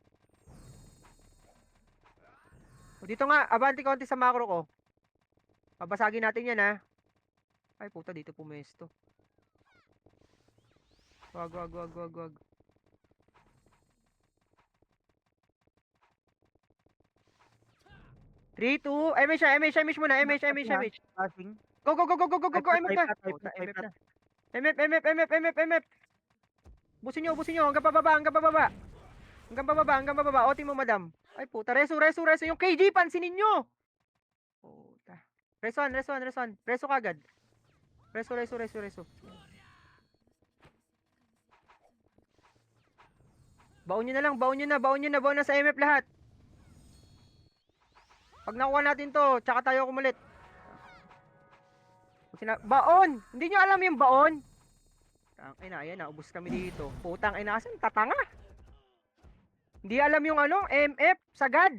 O, dito nga, abante konti sa macro ko. Babasagin natin yan ha. Ay puta, dito pumesto. Wag, wag, wag, wag, wag. Three, two, MH na, MH, MH muna, MH, MH, MH. Flashing. Go, go, go, go, go, go, go, go, MF na. Puta, High MF plat. na. MF, MF, MF, MF, MF. Busin nyo, hanggang pababa, hanggang pababa. Hanggang pababa, hanggang pababa. Oti mo, madam. Ay puta, reso, reso, reso. Yung KG, pansinin nyo. Puta. Reso, reso, reso. Reso kagad. Reso, reso, reso, reso. Baon nyo na lang, baon nyo na, baon nyo na, baon na sa MF lahat. Pag nakuha natin to, tsaka tayo kumulit. Baon! Hindi nyo alam yung baon? Tangina, ayan na, ubos kami dito. Putang ina, asan tatanga? Hindi alam yung ano, MF, sagad.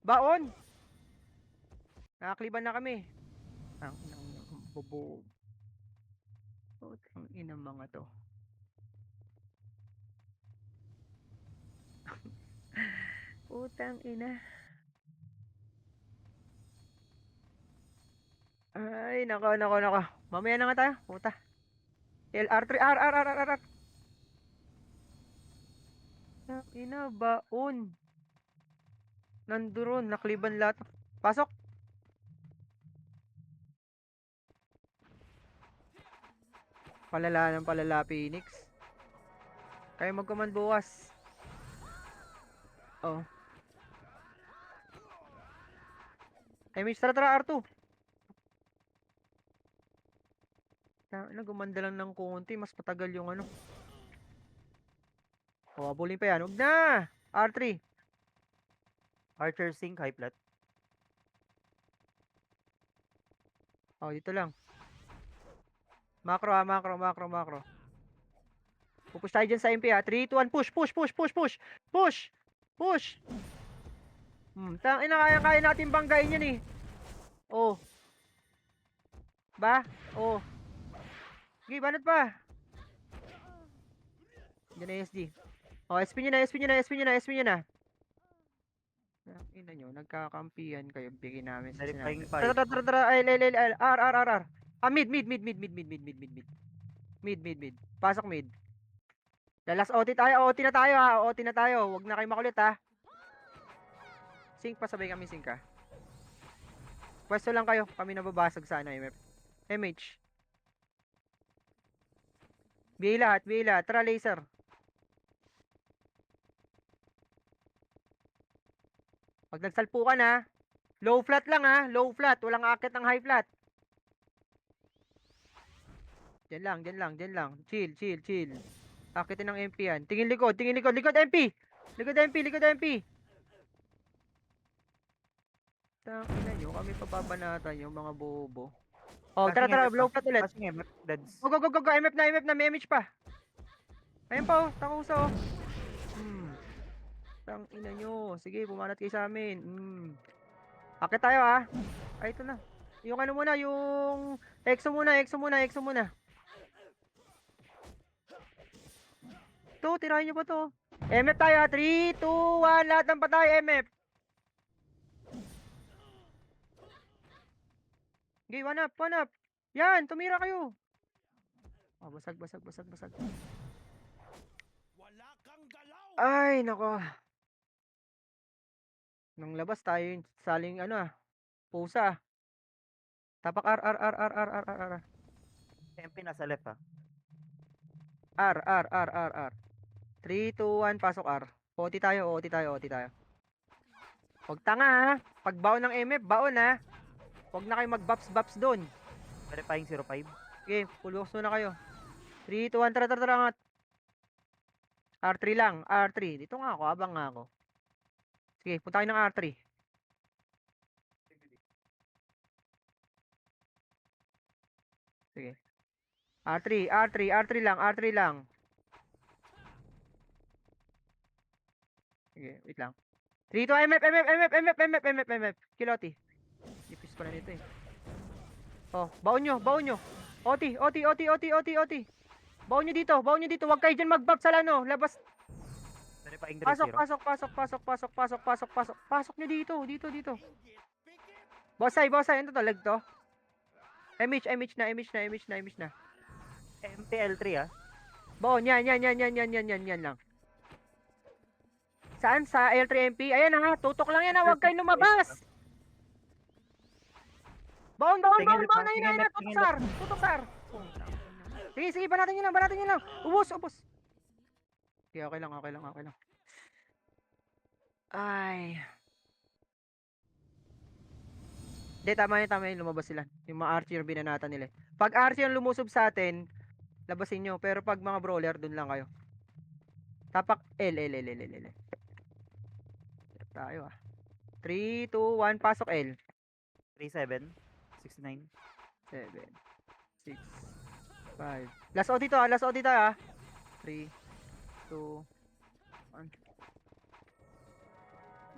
Baon. Nakakliban na kami. Ang inang bobo. Putang ina mga to. Putang ina. Ay, nako, nako, nako. Mamaya na nga tayo. Puta. LR3, R, R, R, R, R, R. Ina, baon. Nandoon, nakliban lahat. Pasok. Palala ng palala, Phoenix. Kayo mag-command bukas. Oh. Image, tara, tara, R2. Gumanda lang ng konti, mas patagal yung ano. Oh, abulin pa yan. Huwag na! R3. Archer sync high plat. Oh, dito lang. Macro ha, macro, macro, macro. Pupush tayo dyan sa MP ha. 3, 2, 1, push, push, push, push, push. Push! Push! Tangina, kaya natin banggain yan eh. Oh. Ba? Oh. Sige, banat pa. Diyan na SD. Oh, SP nyo na, SP nyo na, SP nyo na, SP nyo na. Ina nyo, nagkakampihan kayo. Bigyan namin sa Verifying sinabi. Tara, 5. tara, tara, tara. Ay, R, R, R, R. Ah, mid, mid, mid, mid, mid, mid, mid, mid, mid, mid. Mid, mid, mid. Pasok mid. Last OT tayo, OT na tayo ha. OT na tayo. Huwag na kayo makulit ha. Sync pa, sabay kami sync ha. Pwesto lang kayo. Kami nababasag sana, MF. MH. BA lahat, BA lahat. Tara, laser. Pag nagsalpukan ha. Low flat lang ha. Low flat. Walang akit ng high flat. Diyan lang, diyan lang, diyan lang. Chill, chill, chill. Akitin ng MP yan. Tingin likod, tingin likod. Likod MP! Likod MP, likod MP! Tangina nyo, kami papabanatan yung mga bobo. Oh, tara, Flashing tara, MF blow ah. plat ulit. Flashing MF. Deads. Go, go, go, go, go, MF na, may MH pa. Ayun pa, oh, takusa, oh. Tang ina nyo. Sige, bumanat kayo sa amin. Akit tayo, ah. Ay, ito na. Yung ano muna, yung... Exo muna, exo muna, exo muna. Ito, tirahin nyo pa to. MF tayo, ah. 3, 2, 1, lahat ng patay, MF. Okay, one up, one up. Yan, tumira kayo. Oh, basag, basag, basag, basag. Ay, nako. Nung labas tayo yung saling ano ah. Pusa ah. Tapak R, R, R, R, R, R, R, R. MP nasa left ah. R, R, R, R, R. 3, 2, 1, pasok R. OT tayo, OT tayo, OT tayo. Huwag tanga ha. Pag baon ng MF, baon ha. Huwag na kayo mag-baps-baps doon. Verifying 05. Okay, full box muna kayo. 3, 2, 1, tara, tara, tara, angat. R3 lang, R3. Dito nga ako, abang nga ako. Sige, punta kayo ng R3. Sige. R3, R3, R3 lang, R3 lang. Sige, wait lang. 3, 2, MF, MF, MF, MF, MF, MF, MF. Kiloti. Ipis pala nito eh. Oh, baon nyo, baon nyo. OT, OT, OT, OT, OT, OT. Baon nyo dito, baon nyo dito. Huwag kayo dyan mag-back sa lano. Labas. Verifying Pasok, 30. pasok, pasok, pasok, pasok, pasok, pasok, pasok. Pasok nyo dito, dito, dito. Bossay, bossay. Ano to, leg to? MH, MH na, MH na, MH na, MH na. MPL3 ah. Baon, yan, yan, yan, yan, yan, yan, yan, yan lang. Saan? Sa L3MP? Ayan ha, tutok lang yan ha. Huwag kayong lumabas. Baon, baon, baon, baon. Ayun na, ayun na. Tutok sar. Tutok sar. Sige, sige, banatin nyo lang, banatin nyo lang. Ubus, ubus. Okay, okay lang, okay lang, okay lang. Ay. Hindi, tama yun, lumabas sila. Yung mga archer binanatan nila. Pag archer ang lumusob sa atin, labasin nyo. Pero pag mga brawler, dun lang kayo. Tapak L, L, L, L, L, L. Tayo ah. 3, 2, 1, pasok L. 37. 69. 7, 6, 5. Last OT to ah, last OT tayo ah. 3, 2, 1.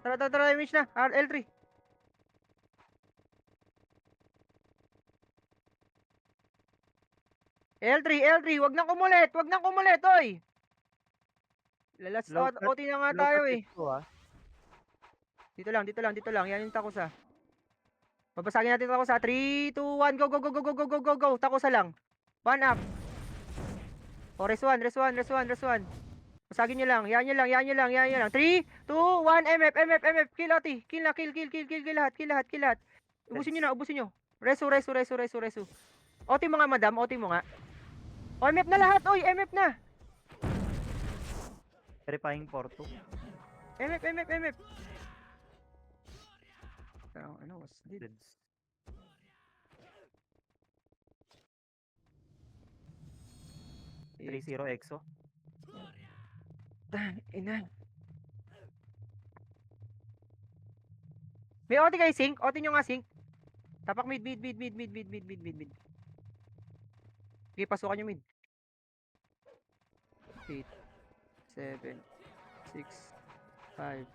Tara, tara, tara, image na. L3. L3, L3, wag nang kumulit, wag nang kumulit, oy. Lalas Low cut. OT na nga Low tayo cut eh. X2 ah. Dito lang, dito lang, dito lang. Yan yung takusa. Babasagin natin takusa. 3, 2, 1, go, go, go, go, go, go, go, go, go. Takusa lang. 1 up. O, rest 1, rest 1, rest 1, rest 1. Basagin nyo lang, yan nyo lang, yan nyo lang, yan nyo lang. 3, 2, 1, MF, MF, MF. Kill OT. Kill na, kill, kill, kill, kill, kill lahat, kill lahat, kill lahat. Ubusin nyo na, ubusin nyo. Resu, resu, resu, resu, resu. OT mo nga, madam, OT mo nga. O, MF na lahat, oy, MF na. Verifying 42. MF, MF, MF. Ano, was did? Deads. Eh, 30 EXO. ina. May OT kayo, sync? OT nyo nga, sync. Tapak mid, mid, mid, mid, mid, mid, mid, mid, mid, mid. Okay, pasukan nyo mid. 8, 7, 6, 5,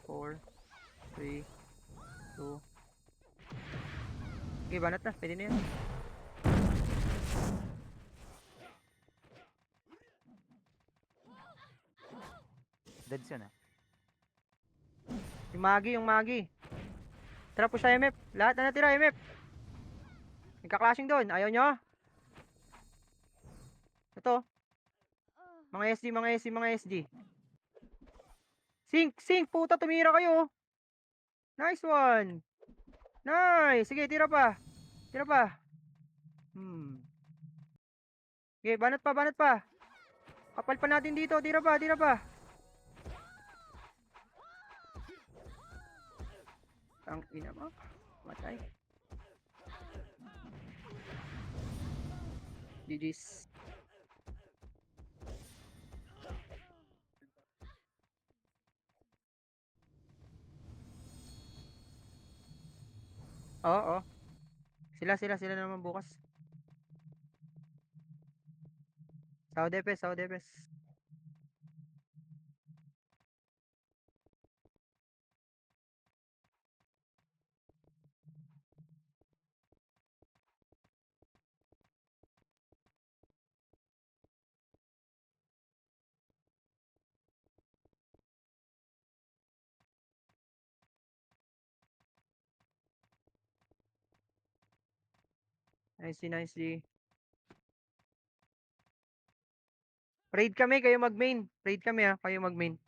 4, 3, 2. Okay, banat na. Pwede na yan. Deads yun ah. Yung Magi, yung Magi. Tara, push tayo, MF. Lahat na natira, MF. Nagka-clashing doon. Ayaw nyo? Ito. Mga SD, mga SD, mga SD. Sync, sync. Puta, tumira kayo. Nice one. Nice. Sige, tira pa. Tira pa. Okay, banat pa, banat pa. Kapal pa natin dito. Tira pa, tira pa. Ang ina mo. Matay. GG's. Oo. Sila naman bukas. Sao Depes. Nice G. Raid kami, kayo mag-main. Raid kami kayo mag-main.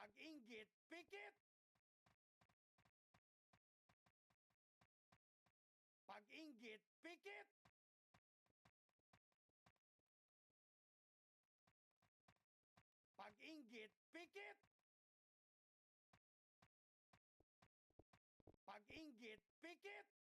Pag-inggit, pikit! Pag-inggit, pikit! Pag-inggit, pikit! Pag-inggit, pikit!